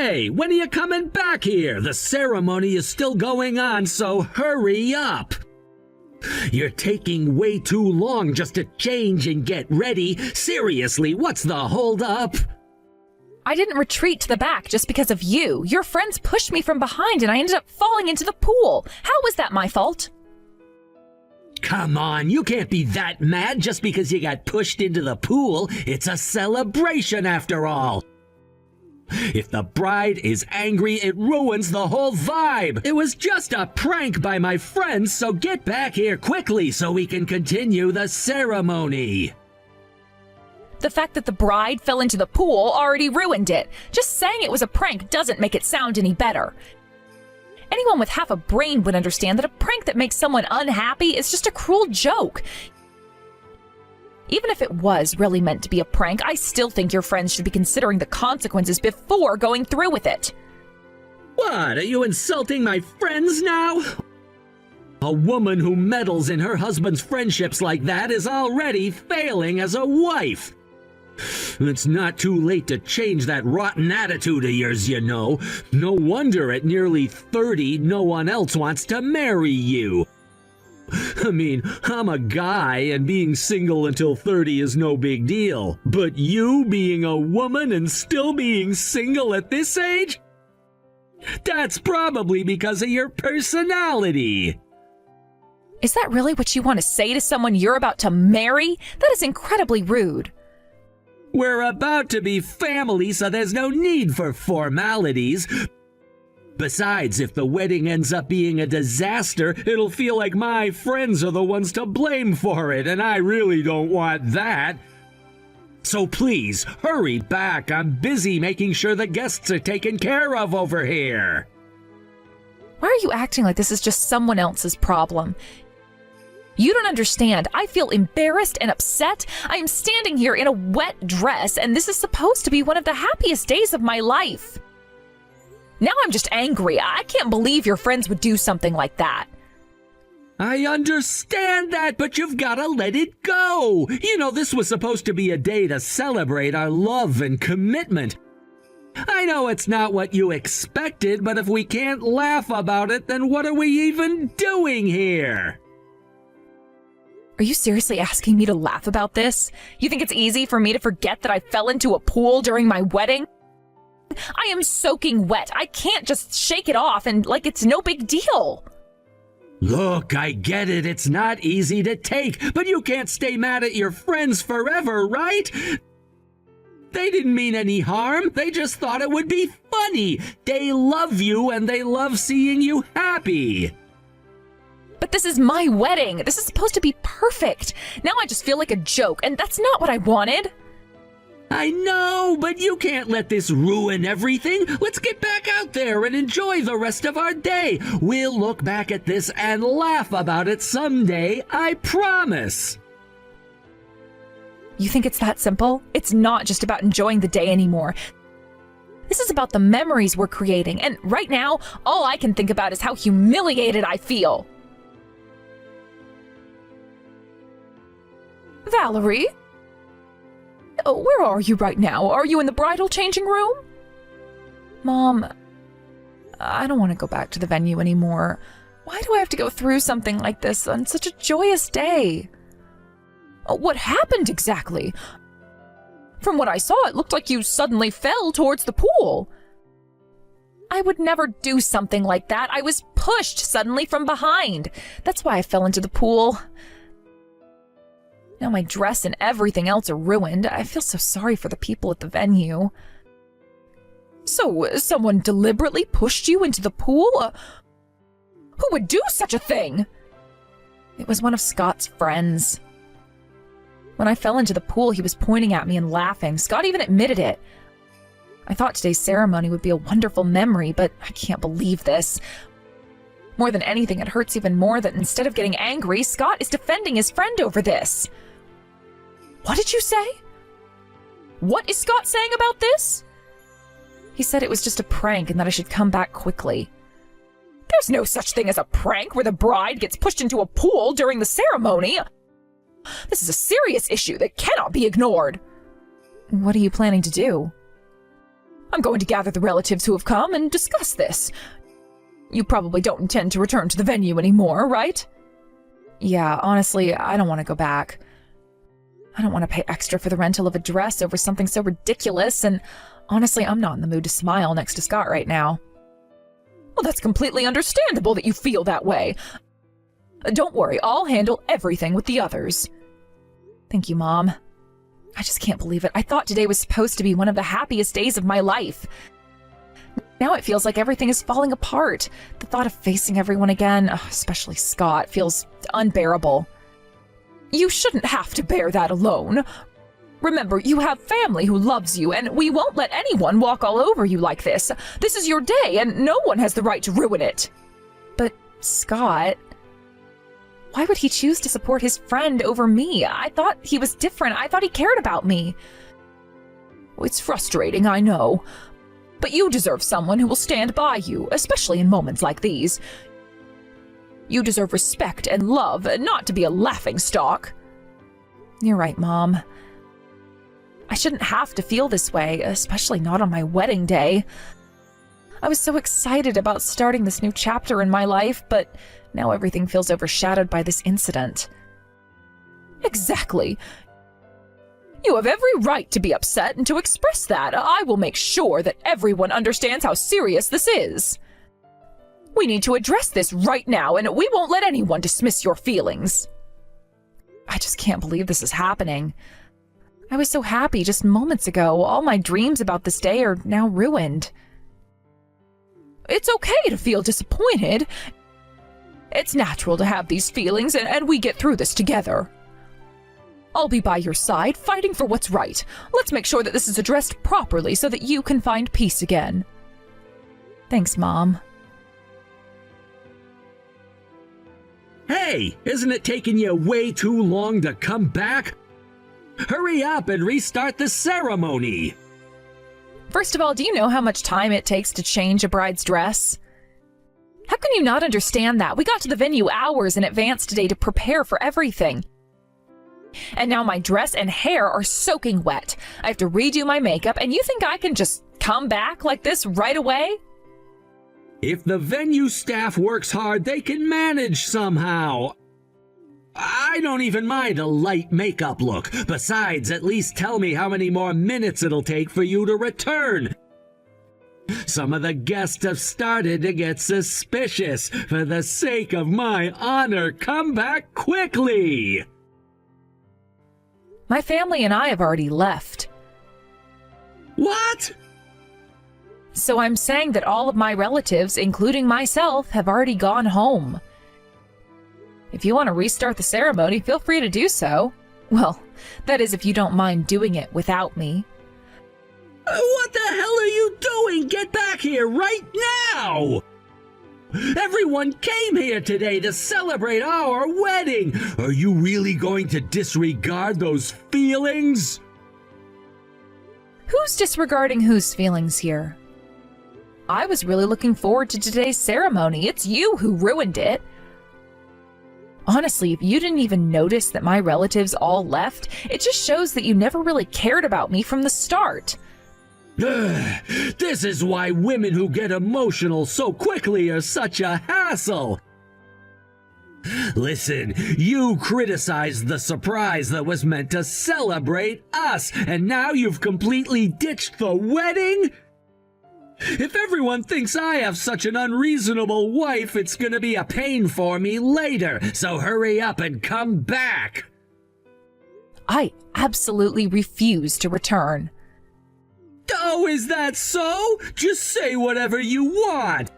Hey, when are you coming back here? The ceremony is still going on, so hurry up. You're taking way too long just to change and get ready. Seriously, what's the holdup? I didn't retreat to the back just because of you. Your friends pushed me from behind and I ended up falling into the pool. How was that my fault? Come on, you can't be that mad just because you got pushed into the pool. It's a celebration after all. If the bride is angry, it ruins the whole vibe. It was just a prank by my friends, so get back here quickly so we can continue the ceremony. The fact that the bride fell into the pool already ruined it. Just saying it was a prank doesn't make it sound any better. Anyone with half a brain would understand that a prank that makes someone unhappy is just a cruel joke. Even if it was really meant to be a prank, I still think your friends should be considering the consequences before going through with it. What, are you insulting my friends now? A woman who meddles in her husband's friendships like that is already failing as a wife. It's not too late to change that rotten attitude of yours, you know. No wonder at nearly 30, no one else wants to marry you. I mean, I'm a guy and being single until 30 is no big deal. But you being a woman and still being single at this age? That's probably because of your personality. Is that really what you want to say to someone you're about to marry? That is incredibly rude. We're about to be family, so there's no need for formalities. Besides, if the wedding ends up being a disaster, it'll feel like my friends are the ones to blame for it, and I really don't want that. So please, hurry back. I'm busy making sure the guests are taken care of over here. Why are you acting like this is just someone else's problem? You don't understand. I feel embarrassed and upset. I am standing here in a wet dress, and this is supposed to be one of the happiest days of my life. Now I'm just angry. I can't believe your friends would do something like that. I understand that, but you've got to let it go. You know, this was supposed to be a day to celebrate our love and commitment. I know it's not what you expected, but if we can't laugh about it, then what are we even doing here? Are you seriously asking me to laugh about this? You think it's easy for me to forget that I fell into a pool during my wedding? I am soaking wet. I can't just shake it off and like it's no big deal. Look, I get it. It's not easy to take, but you can't stay mad at your friends forever, right? They didn't mean any harm. They just thought it would be funny. They love you and they love seeing you happy. But this is my wedding. This is supposed to be perfect. Now I just feel like a joke, and that's not what I wanted. I know, but you can't let this ruin everything. Let's get back out there and enjoy the rest of our day. We'll look back at this and laugh about it someday, I promise. You think it's that simple? It's not just about enjoying the day anymore. This is about the memories we're creating, and right now, all I can think about is how humiliated I feel. Valerie? Oh, where are you right now? Are you in the bridal changing room? Mom, I don't want to go back to the venue anymore. Why do I have to go through something like this on such a joyous day? What happened exactly? From what I saw, it looked like you suddenly fell towards the pool. I would never do something like that. I was pushed suddenly from behind. That's why I fell into the pool. Now my dress and everything else are ruined. I feel so sorry for the people at the venue. So, someone deliberately pushed you into the pool? Who would do such a thing? It was one of Scott's friends. When I fell into the pool, he was pointing at me and laughing. Scott even admitted it. I thought today's ceremony would be a wonderful memory, but I can't believe this. More than anything, it hurts even more that instead of getting angry, Scott is defending his friend over this. What did you say? What is Scott saying about this? He said it was just a prank and that I should come back quickly. There's no such thing as a prank where the bride gets pushed into a pool during the ceremony. This is a serious issue that cannot be ignored. What are you planning to do? I'm going to gather the relatives who have come and discuss this. You probably don't intend to return to the venue anymore, right? Yeah, honestly, I don't want to go back. I don't want to pay extra for the rental of a dress over something so ridiculous, and honestly, I'm not in the mood to smile next to Scott right now. Well, that's completely understandable that you feel that way. Don't worry, I'll handle everything with the others. Thank you, Mom. I just can't believe it. I thought today was supposed to be one of the happiest days of my life. Now it feels like everything is falling apart. The thought of facing everyone again, especially Scott, feels unbearable. You shouldn't have to bear that alone. Remember, you have family who loves you, and we won't let anyone walk all over you like this. This is your day, and no one has the right to ruin it. But Scott... why would he choose to support his friend over me? I thought he was different. I thought he cared about me. It's frustrating, I know. But you deserve someone who will stand by you, especially in moments like these. You deserve respect and love, not to be a laughingstock. You're right, Mom. I shouldn't have to feel this way, especially not on my wedding day. I was so excited about starting this new chapter in my life, but now everything feels overshadowed by this incident. Exactly. You have every right to be upset and to express that. I will make sure that everyone understands how serious this is. We need to address this right now, and we won't let anyone dismiss your feelings. I just can't believe this is happening. I was so happy just moments ago. All my dreams about this day are now ruined. It's okay to feel disappointed. It's natural to have these feelings, and we get through this together. I'll be by your side, fighting for what's right. Let's make sure that this is addressed properly so that you can find peace again. Thanks, Mom. Hey, isn't it taking you way too long to come back? Hurry up and restart the ceremony! First of all, do you know how much time it takes to change a bride's dress? How can you not understand that? We got to the venue hours in advance today to prepare for everything. And now my dress and hair are soaking wet. I have to redo my makeup, and you think I can just come back like this right away? If the venue staff works hard, they can manage somehow. I don't even mind a light makeup look. Besides, at least tell me how many more minutes it'll take for you to return. Some of the guests have started to get suspicious. For the sake of my honor, come back quickly! My family and I have already left. What? So I'm saying that all of my relatives, including myself, have already gone home. If you want to restart the ceremony, feel free to do so. Well, that is if you don't mind doing it without me. What the hell are you doing? Get back here right now! Everyone came here today to celebrate our wedding. Are you really going to disregard those feelings? Who's disregarding whose feelings here? I was really looking forward to today's ceremony. It's you who ruined it. Honestly, if you didn't even notice that my relatives all left, it just shows that you never really cared about me from the start. This is why women who get emotional so quickly are such a hassle. Listen, you criticized the surprise that was meant to celebrate us, and now you've completely ditched the wedding? If everyone thinks I have such an unreasonable wife, it's gonna be a pain for me later, so hurry up and come back. I absolutely refuse to return. Oh, is that so? Just say whatever you want.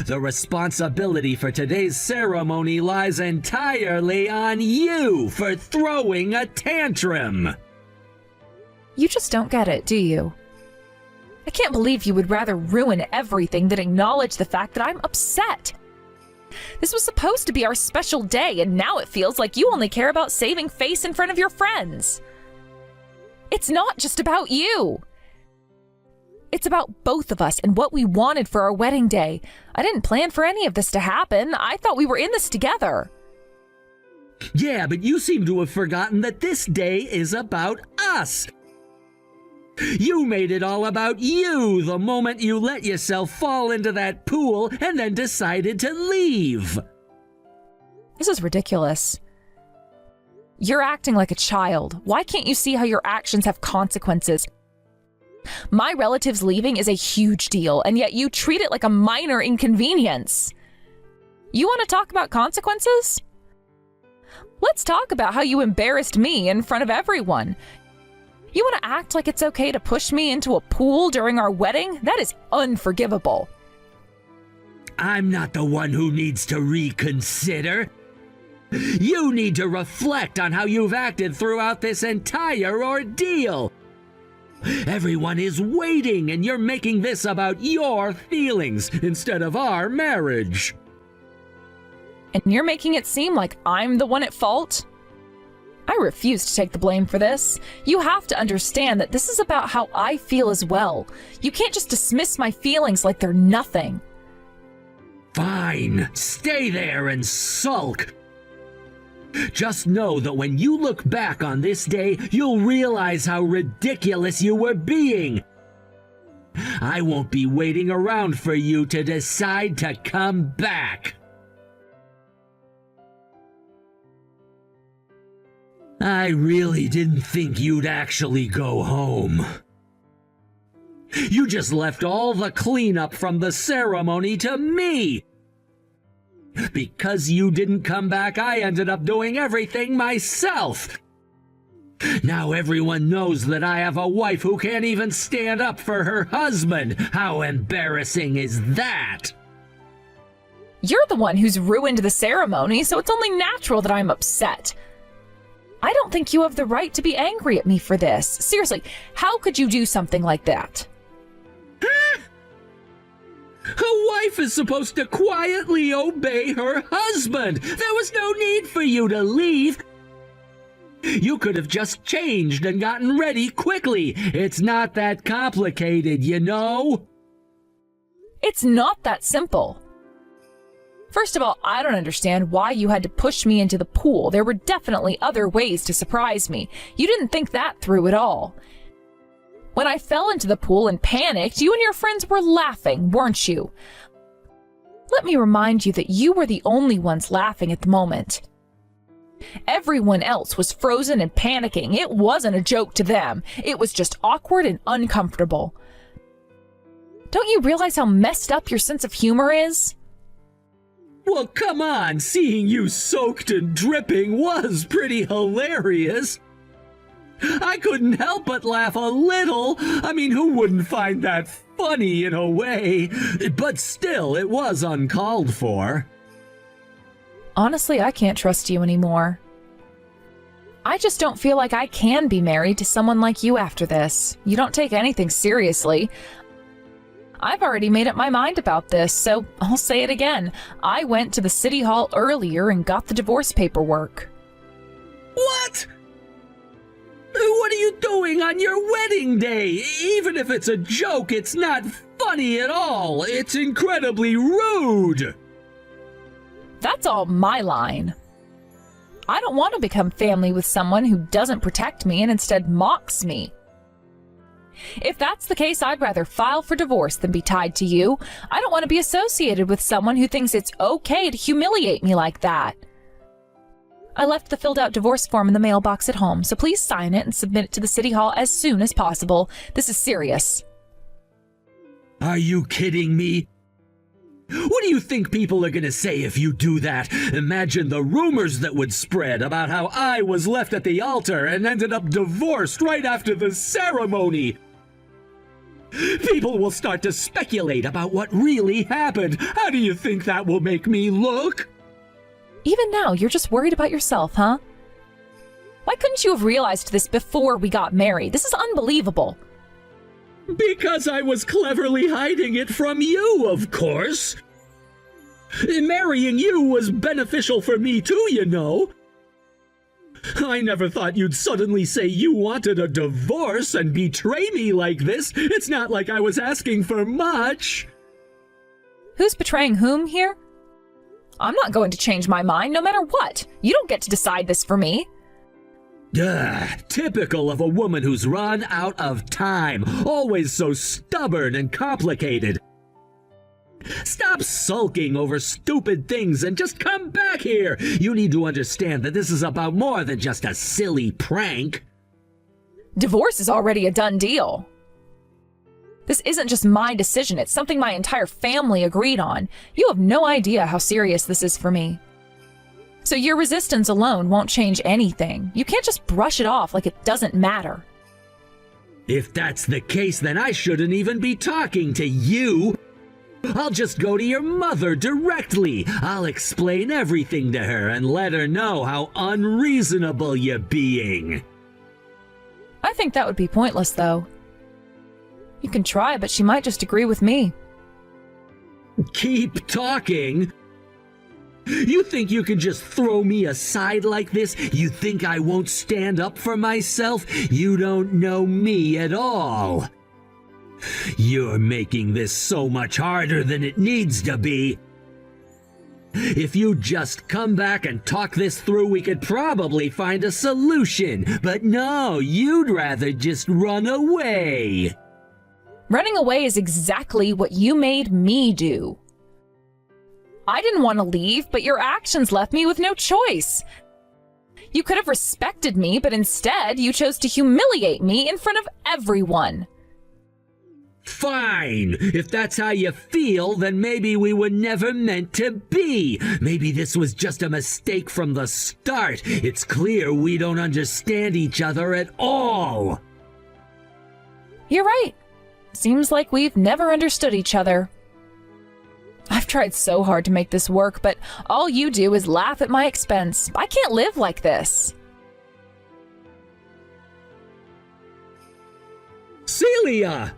The responsibility for today's ceremony lies entirely on you for throwing a tantrum. You just don't get it, do you? I can't believe you would rather ruin everything than acknowledge the fact that I'm upset. This was supposed to be our special day, and now it feels like you only care about saving face in front of your friends. It's not just about you. It's about both of us and what we wanted for our wedding day. I didn't plan for any of this to happen. I thought we were in this together. Yeah, but you seem to have forgotten that this day is about us. You made it all about you the moment you let yourself fall into that pool and then decided to leave. This is ridiculous. You're acting like a child. Why can't you see how your actions have consequences? My relatives leaving is a huge deal, and yet you treat it like a minor inconvenience. You want to talk about consequences? Let's talk about how you embarrassed me in front of everyone. You want to act like it's okay to push me into a pool during our wedding? That is unforgivable. I'm not the one who needs to reconsider. You need to reflect on how you've acted throughout this entire ordeal. Everyone is waiting, and you're making this about your feelings instead of our marriage. And you're making it seem like I'm the one at fault? I refuse to take the blame for this. You have to understand that this is about how I feel as well. You can't just dismiss my feelings like they're nothing. Fine, stay there and sulk. Just know that when you look back on this day, you'll realize how ridiculous you were being. I won't be waiting around for you to decide to come back. I really didn't think you'd actually go home. You just left all the cleanup from the ceremony to me. Because you didn't come back, I ended up doing everything myself. Now everyone knows that I have a wife who can't even stand up for her husband. How embarrassing is that? You're the one who's ruined the ceremony, so it's only natural that I'm upset. I don't think you have the right to be angry at me for this. Seriously, how could you do something like that? A wife is supposed to quietly obey her husband. There was no need for you to leave. You could have just changed and gotten ready quickly. It's not that complicated, you know? It's not that simple. First of all, I don't understand why you had to push me into the pool. There were definitely other ways to surprise me. You didn't think that through at all. When I fell into the pool and panicked, you and your friends were laughing, weren't you? Let me remind you that you were the only ones laughing at the moment. Everyone else was frozen and panicking. It wasn't a joke to them. It was just awkward and uncomfortable. Don't you realize how messed up your sense of humor is? Well, come on, seeing you soaked and dripping was pretty hilarious. I couldn't help but laugh a little. I mean, who wouldn't find that funny in a way? But still, it was uncalled for. Honestly, I can't trust you anymore. I just don't feel like I can be married to someone like you after this. You don't take anything seriously. I've already made up my mind about this, so I'll say it again. I went to the city hall earlier and got the divorce paperwork. What? What are you doing on your wedding day? Even if it's a joke, it's not funny at all. It's incredibly rude. That's all my line. I don't want to become family with someone who doesn't protect me and instead mocks me. If that's the case, I'd rather file for divorce than be tied to you. I don't want to be associated with someone who thinks it's okay to humiliate me like that. I left the filled out divorce form in the mailbox at home, so please sign it and submit it to the city hall as soon as possible. This is serious. Are you kidding me? What do you think people are going to say if you do that? Imagine the rumors that would spread about how I was left at the altar and ended up divorced right after the ceremony. People will start to speculate about what really happened. How do you think that will make me look? Even now, you're just worried about yourself, huh? Why couldn't you have realized this before we got married? This is unbelievable. Because I was cleverly hiding it from you, of course. Marrying you was beneficial for me too, you know. I never thought you'd suddenly say you wanted a divorce and betray me like this. It's not like I was asking for much. Who's betraying whom here? I'm not going to change my mind no matter what. You don't get to decide this for me. Typical of a woman who's run out of time, always so stubborn and complicated. Stop sulking over stupid things and just come back here. You need to understand that this is about more than just a silly prank. Divorce is already a done deal. This isn't just my decision, it's something my entire family agreed on. You have no idea how serious this is for me. So your resistance alone won't change anything. You can't just brush it off like it doesn't matter. If that's the case, then I shouldn't even be talking to you. I'll just go to your mother directly. I'll explain everything to her and let her know how unreasonable you're being. I think that would be pointless, though. You can try, but she might just agree with me. Keep talking? You think you can just throw me aside like this? You think I won't stand up for myself? You don't know me at all. You're making this so much harder than it needs to be. If you just come back and talk this through, we could probably find a solution. But no, you'd rather just run away. Running away is exactly what you made me do. I didn't want to leave, but your actions left me with no choice. You could have respected me, but instead you chose to humiliate me in front of everyone. Fine! If that's how you feel, then maybe we were never meant to be. Maybe this was just a mistake from the start. It's clear we don't understand each other at all. You're right. Seems like we've never understood each other. I've tried so hard to make this work, but all you do is laugh at my expense. I can't live like this. Celia!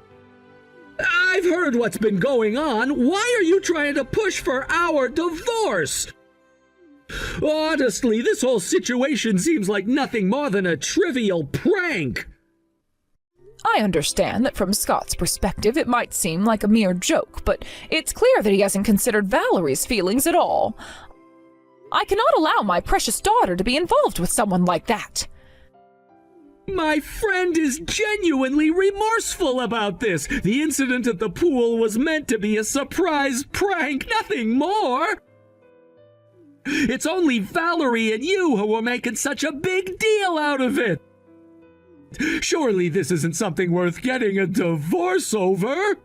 I've heard what's been going on. Why are you trying to push for our divorce? Honestly, this whole situation seems like nothing more than a trivial prank. I understand that from Scott's perspective it might seem like a mere joke, but it's clear that he hasn't considered Valerie's feelings at all. I cannot allow my precious daughter to be involved with someone like that. My friend is genuinely remorseful about this. The incident at the pool was meant to be a surprise prank, nothing more. It's only Valerie and you who are making such a big deal out of it. Surely this isn't something worth getting a divorce over.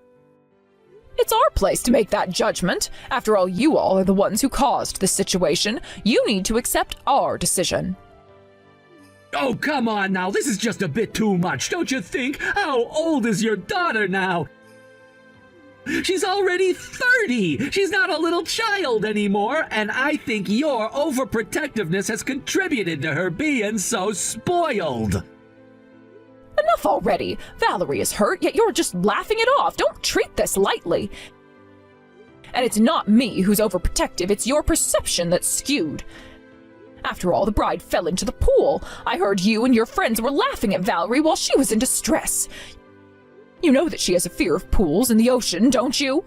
It's our place to make that judgment. After all, you all are the ones who caused this situation. You need to accept our decision. Oh, come on now. This is just a bit too much, don't you think? How old is your daughter now? She's already 30. She's not a little child anymore, and I think your overprotectiveness has contributed to her being so spoiled. Enough already. Valerie is hurt, yet you're just laughing it off. Don't treat this lightly. And it's not me who's overprotective, it's your perception that's skewed. After all, the bride fell into the pool. I heard you and your friends were laughing at Valerie while she was in distress. You know that she has a fear of pools and the ocean, don't you?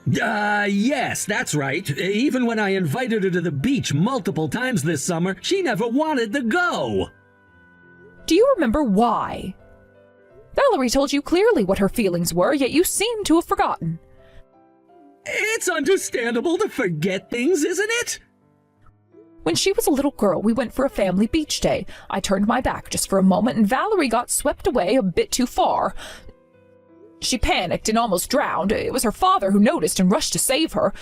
Yes, that's right. Even when I invited her to the beach multiple times this summer, she never wanted to go. Do you remember why? Valerie told you clearly what her feelings were, yet you seem to have forgotten. It's understandable to forget things, isn't it? When she was a little girl, we went for a family beach day. I turned my back just for a moment, and Valerie got swept away a bit too far. She panicked and almost drowned. It was her father who noticed and rushed to save her.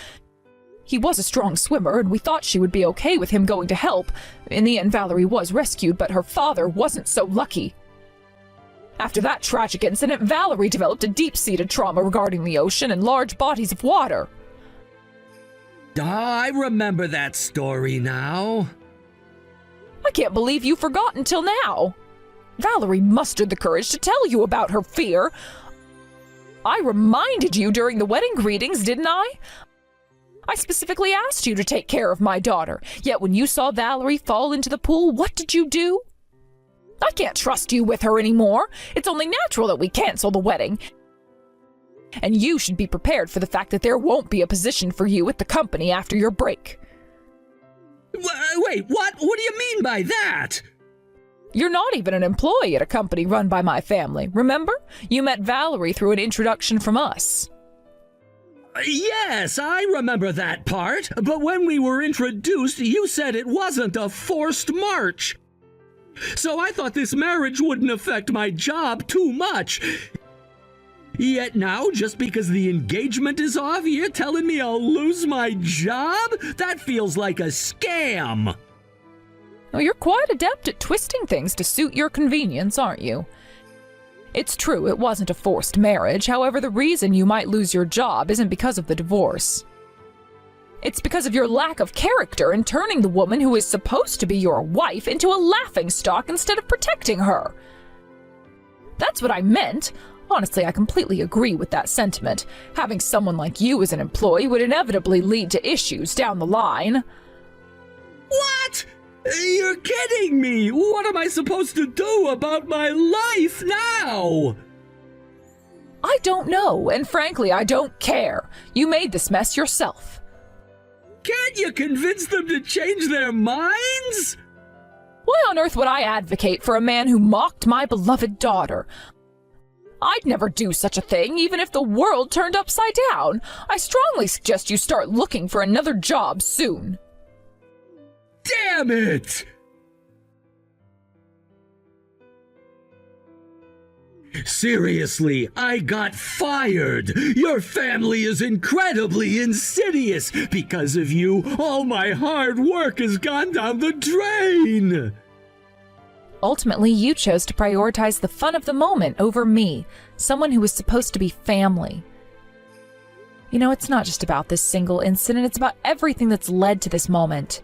He was a strong swimmer, and we thought she would be okay with him going to help. In the end, Valerie was rescued, but her father wasn't so lucky. After that tragic incident, Valerie developed a deep-seated trauma regarding the ocean and large bodies of water. I remember that story now. I can't believe you forgot until now. Valerie mustered the courage to tell you about her fear. I reminded you during the wedding greetings, didn't I? I specifically asked you to take care of my daughter, yet when you saw Valerie fall into the pool, what did you do? I can't trust you with her anymore. It's only natural that we cancel the wedding. And you should be prepared for the fact that there won't be a position for you at the company after your break. Wait, what? What do you mean by that? You're not even an employee at a company run by my family, remember? You met Valerie through an introduction from us. Yes, I remember that part, but when we were introduced, you said it wasn't a forced march. So I thought this marriage wouldn't affect my job too much. Yet now, just because the engagement is off, you're telling me I'll lose my job? That feels like a scam. Oh, you're quite adept at twisting things to suit your convenience, aren't you? It's true, it wasn't a forced marriage. However, the reason you might lose your job isn't because of the divorce. It's because of your lack of character in turning the woman who is supposed to be your wife into a laughingstock instead of protecting her. That's what I meant. Honestly, I completely agree with that sentiment. Having someone like you as an employee would inevitably lead to issues down the line. What? You're kidding me! What am I supposed to do about my life now? I don't know, and frankly, I don't care. You made this mess yourself. Can't you convince them to change their minds? Why on earth would I advocate for a man who mocked my beloved daughter? I'd never do such a thing, even if the world turned upside down. I strongly suggest you start looking for another job soon. Damn it! Seriously, I got fired. Your family is incredibly insidious. Because of you, all my hard work has gone down the drain. Ultimately, you chose to prioritize the fun of the moment over me, someone who was supposed to be family. You know, it's not just about this single incident, it's about everything that's led to this moment.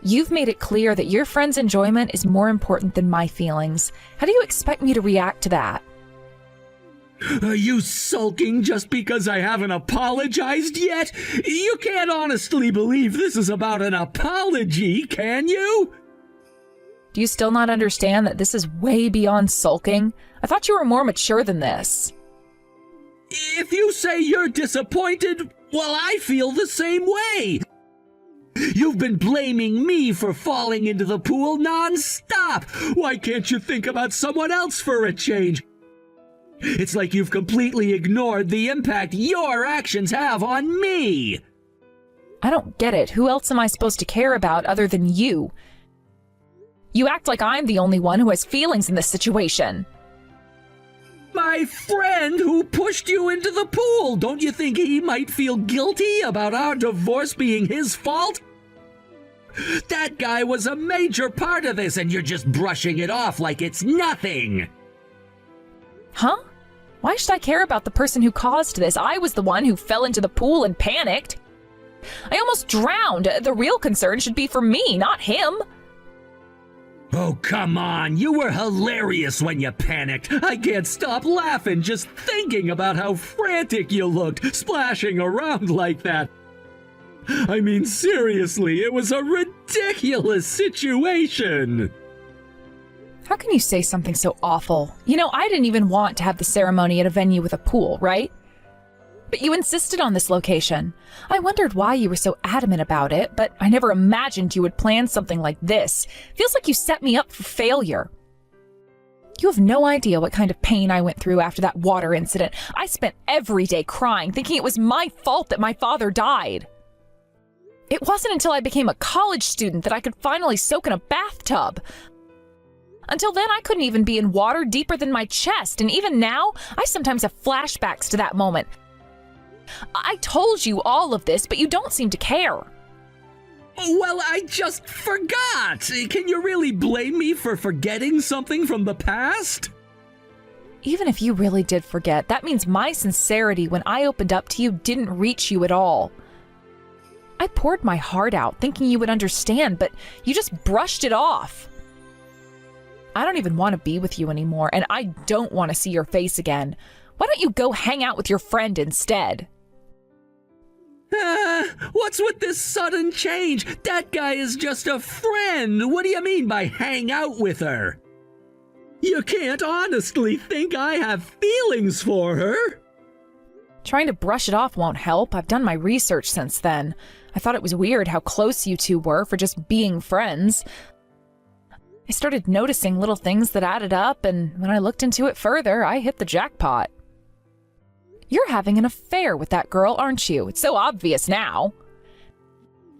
You've made it clear that your friend's enjoyment is more important than my feelings. How do you expect me to react to that? Are you sulking just because I haven't apologized yet? You can't honestly believe this is about an apology, can you? Do you still not understand that this is way beyond sulking? I thought you were more mature than this. If you say you're disappointed, well, I feel the same way. You've been blaming me for falling into the pool non-stop. Why can't you think about someone else for a change? It's like you've completely ignored the impact your actions have on me. I don't get it. Who else am I supposed to care about other than you? You act like I'm the only one who has feelings in this situation. My friend who pushed you into the pool. Don't you think he might feel guilty about our divorce being his fault? That guy was a major part of this, and you're just brushing it off like it's nothing. Huh? Why should I care about the person who caused this? I was the one who fell into the pool and panicked. I almost drowned. The real concern should be for me, not him. Oh, come on. You were hilarious when you panicked. I can't stop laughing just thinking about how frantic you looked, splashing around like that. I mean, seriously, it was a ridiculous situation. How can you say something so awful? You know, I didn't even want to have the ceremony at a venue with a pool, right? But you insisted on this location. I wondered why you were so adamant about it, but I never imagined you would plan something like this. Feels like you set me up for failure. You have no idea what kind of pain I went through after that water incident. I spent every day crying, thinking it was my fault that my father died. It wasn't until I became a college student that I could finally soak in a bathtub. Until then, I couldn't even be in water deeper than my chest, and even now, I sometimes have flashbacks to that moment. I told you all of this, but you don't seem to care. Well, I just forgot. Can you really blame me for forgetting something from the past? Even if you really did forget, that means my sincerity when I opened up to you didn't reach you at all. I poured my heart out, thinking you would understand, but you just brushed it off. I don't even want to be with you anymore, and I don't want to see your face again. Why don't you go hang out with your friend instead? What's with this sudden change? That guy is just a friend. What do you mean by hang out with her? You can't honestly think I have feelings for her. Trying to brush it off won't help. I've done my research since then. I thought it was weird how close you two were for just being friends. I started noticing little things that added up, and when I looked into it further, I hit the jackpot. You're having an affair with that girl, aren't you? It's so obvious now.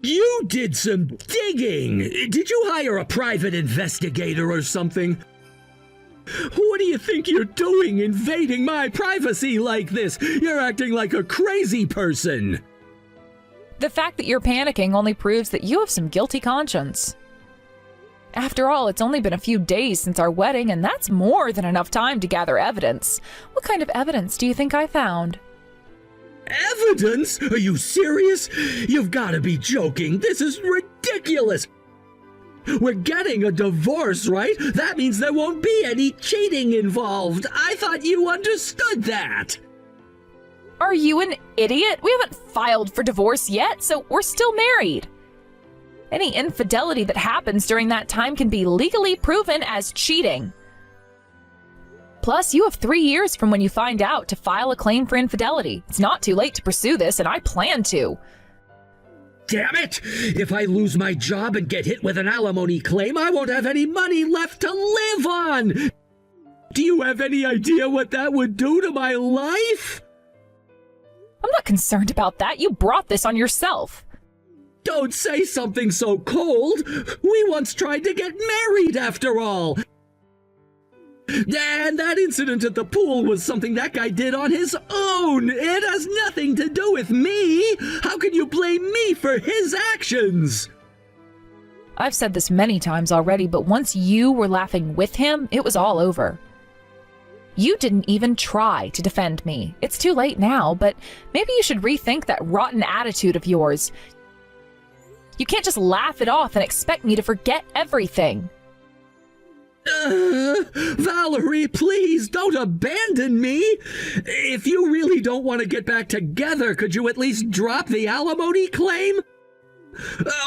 You did some digging! Did you hire a private investigator or something? What do you think you're doing, invading my privacy like this? You're acting like a crazy person! The fact that you're panicking only proves that you have some guilty conscience. After all, it's only been a few days since our wedding, and that's more than enough time to gather evidence. What kind of evidence do you think I found? Evidence? Are you serious? You've got to be joking. This is ridiculous. We're getting a divorce, right? That means there won't be any cheating involved. I thought you understood that. Are you an idiot? We haven't filed for divorce yet, so we're still married. Any infidelity that happens during that time can be legally proven as cheating. Plus, you have 3 years from when you find out to file a claim for infidelity. It's not too late to pursue this, and I plan to. Damn it! If I lose my job and get hit with an alimony claim, I won't have any money left to live on! Do you have any idea what that would do to my life? I'm not concerned about that. You brought this on yourself. Don't say something so cold! We once tried to get married, after all! And that incident at the pool was something that guy did on his own! It has nothing to do with me! How can you blame me for his actions? I've said this many times already, but once you were laughing with him, it was all over. You didn't even try to defend me. It's too late now, but maybe you should rethink that rotten attitude of yours. You can't just laugh it off and expect me to forget everything. Valerie, please don't abandon me. If you really don't want to get back together, could you at least drop the alimony claim?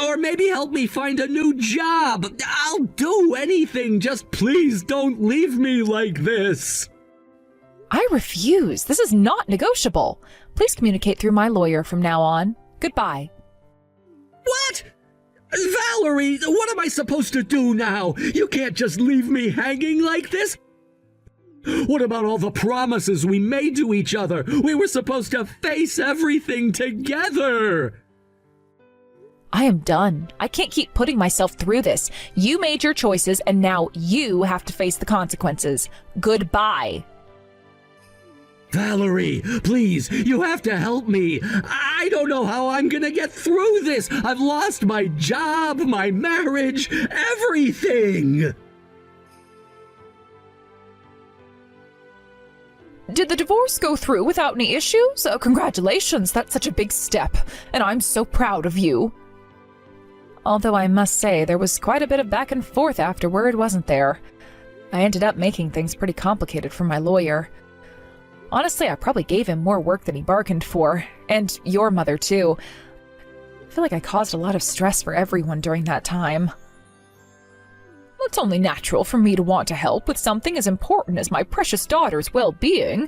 Or maybe help me find a new job. I'll do anything. Just please don't leave me like this. I refuse. This is not negotiable. Please communicate through my lawyer from now on. Goodbye. What? Valerie, what am I supposed to do now? You can't just leave me hanging like this. What about all the promises we made to each other? We were supposed to face everything together. I am done. I can't keep putting myself through this. You made your choices, and now you have to face the consequences. Goodbye. Valerie, please, you have to help me. I don't know how I'm gonna get through this. I've lost my job, my marriage, everything. Did the divorce go through without any issues? Congratulations, that's such a big step, and I'm so proud of you. Although I must say, there was quite a bit of back and forth afterward, wasn't there? I ended up making things pretty complicated for my lawyer. Honestly, I probably gave him more work than he bargained for, and your mother too. I feel like I caused a lot of stress for everyone during that time. It's only natural for me to want to help with something as important as my precious daughter's well-being.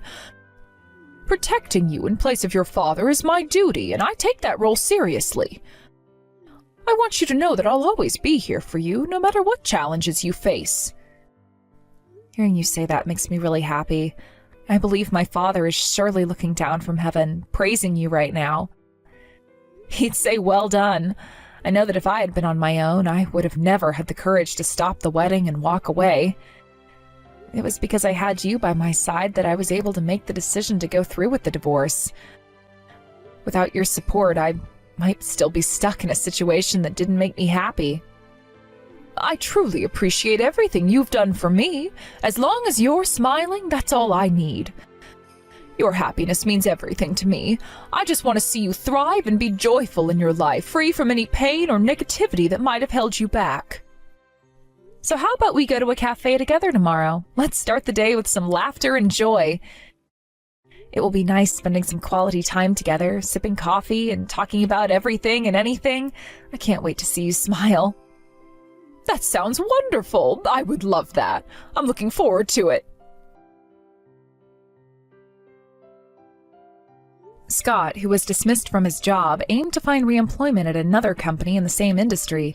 Protecting you in place of your father is my duty, and I take that role seriously. I want you to know that I'll always be here for you, no matter what challenges you face. Hearing you say that makes me really happy. I believe my father is surely looking down from heaven, praising you right now. He'd say, well done. I know that if I had been on my own, I would have never had the courage to stop the wedding and walk away. It was because I had you by my side that I was able to make the decision to go through with the divorce. Without your support, I might still be stuck in a situation that didn't make me happy. I truly appreciate everything you've done for me. As long as you're smiling, that's all I need. Your happiness means everything to me. I just want to see you thrive and be joyful in your life, free from any pain or negativity that might have held you back. So how about we go to a cafe together tomorrow? Let's start the day with some laughter and joy. It will be nice spending some quality time together, sipping coffee and talking about everything and anything. I can't wait to see you smile. That sounds wonderful. I would love that. I'm looking forward to it. Scott, who was dismissed from his job, aimed to find re-employment at another company in the same industry.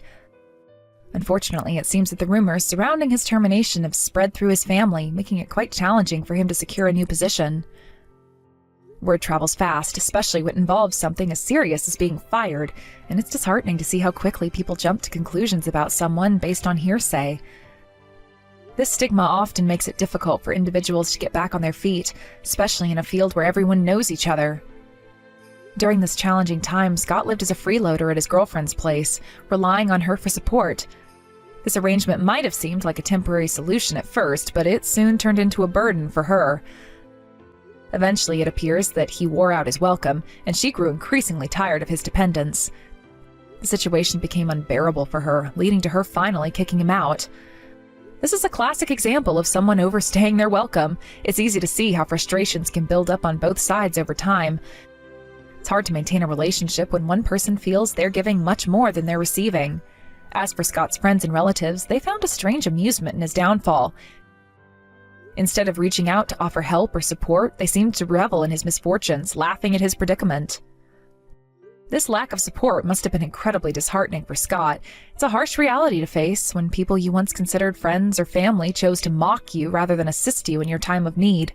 Unfortunately, it seems that the rumors surrounding his termination have spread through his family, making it quite challenging for him to secure a new position. Word travels fast, especially when it involves something as serious as being fired, and it's disheartening to see how quickly people jump to conclusions about someone based on hearsay. This stigma often makes it difficult for individuals to get back on their feet, especially in a field where everyone knows each other. During this challenging time, Scott lived as a freeloader at his girlfriend's place, relying on her for support. This arrangement might have seemed like a temporary solution at first, but it soon turned into a burden for her. Eventually, it appears that he wore out his welcome, and she grew increasingly tired of his dependence. The situation became unbearable for her, leading to her finally kicking him out. This is a classic example of someone overstaying their welcome. It's easy to see how frustrations can build up on both sides over time. It's hard to maintain a relationship when one person feels they're giving much more than they're receiving. As for Scott's friends and relatives, they found a strange amusement in his downfall. Instead of reaching out to offer help or support, they seemed to revel in his misfortunes, laughing at his predicament. This lack of support must have been incredibly disheartening for Scott. It's a harsh reality to face when people you once considered friends or family chose to mock you rather than assist you in your time of need.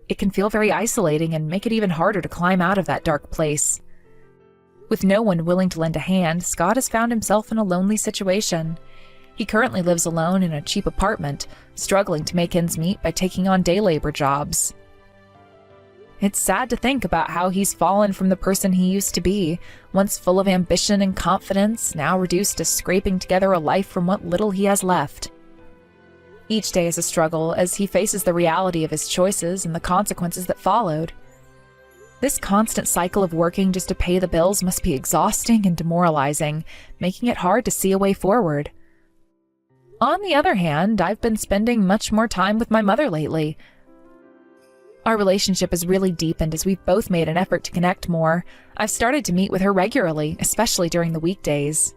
It can feel very isolating and make it even harder to climb out of that dark place. With no one willing to lend a hand, Scott has found himself in a lonely situation. He currently lives alone in a cheap apartment, struggling to make ends meet by taking on day labor jobs. It's sad to think about how he's fallen from the person he used to be, once full of ambition and confidence, now reduced to scraping together a life from what little he has left. Each day is a struggle as he faces the reality of his choices and the consequences that followed. This constant cycle of working just to pay the bills must be exhausting and demoralizing, making it hard to see a way forward. On the other hand, I've been spending much more time with my mother lately. Our relationship has really deepened as we've both made an effort to connect more. I've started to meet with her regularly, especially during the weekdays.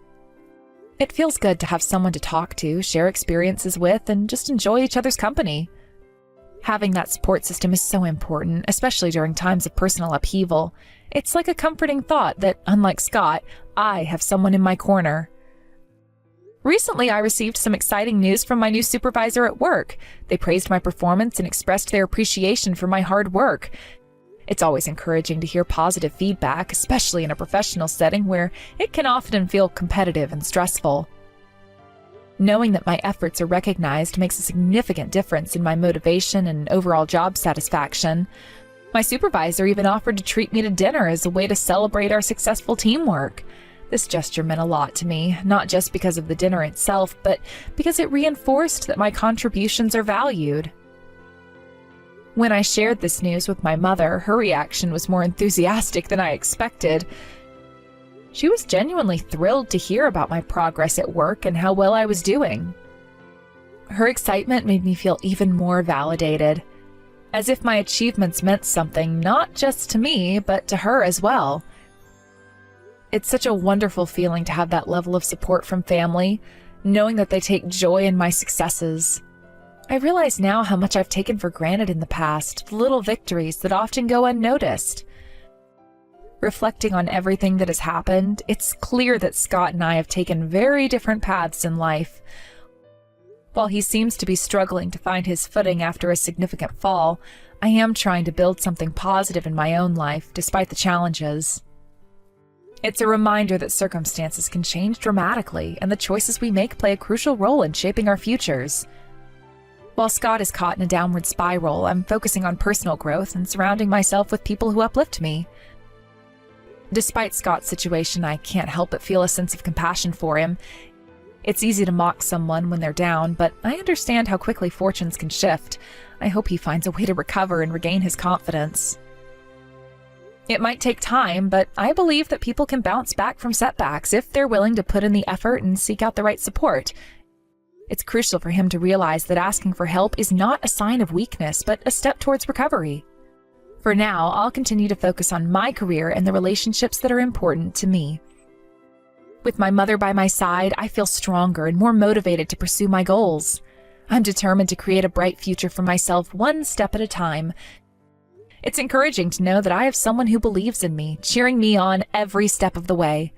It feels good to have someone to talk to, share experiences with, and just enjoy each other's company. Having that support system is so important, especially during times of personal upheaval. It's like a comforting thought that, unlike Scott, I have someone in my corner. Recently, I received some exciting news from my new supervisor at work. They praised my performance and expressed their appreciation for my hard work. It's always encouraging to hear positive feedback, especially in a professional setting where it can often feel competitive and stressful. Knowing that my efforts are recognized makes a significant difference in my motivation and overall job satisfaction. My supervisor even offered to treat me to dinner as a way to celebrate our successful teamwork. This gesture meant a lot to me, not just because of the dinner itself, but because it reinforced that my contributions are valued. When I shared this news with my mother, her reaction was more enthusiastic than I expected. She was genuinely thrilled to hear about my progress at work and how well I was doing. Her excitement made me feel even more validated, as if my achievements meant something not just to me, but to her as well. It's such a wonderful feeling to have that level of support from family, knowing that they take joy in my successes. I realize now how much I've taken for granted in the past, the little victories that often go unnoticed. Reflecting on everything that has happened, it's clear that Scott and I have taken very different paths in life. While he seems to be struggling to find his footing after a significant fall, I am trying to build something positive in my own life, despite the challenges. It's a reminder that circumstances can change dramatically, and the choices we make play a crucial role in shaping our futures. While Scott is caught in a downward spiral, I'm focusing on personal growth and surrounding myself with people who uplift me. Despite Scott's situation, I can't help but feel a sense of compassion for him. It's easy to mock someone when they're down, but I understand how quickly fortunes can shift. I hope he finds a way to recover and regain his confidence. It might take time, but I believe that people can bounce back from setbacks if they're willing to put in the effort and seek out the right support. It's crucial for him to realize that asking for help is not a sign of weakness, but a step towards recovery. For now, I'll continue to focus on my career and the relationships that are important to me. With my mother by my side, I feel stronger and more motivated to pursue my goals. I'm determined to create a bright future for myself one step at a time. It's encouraging to know that I have someone who believes in me, cheering me on every step of the way.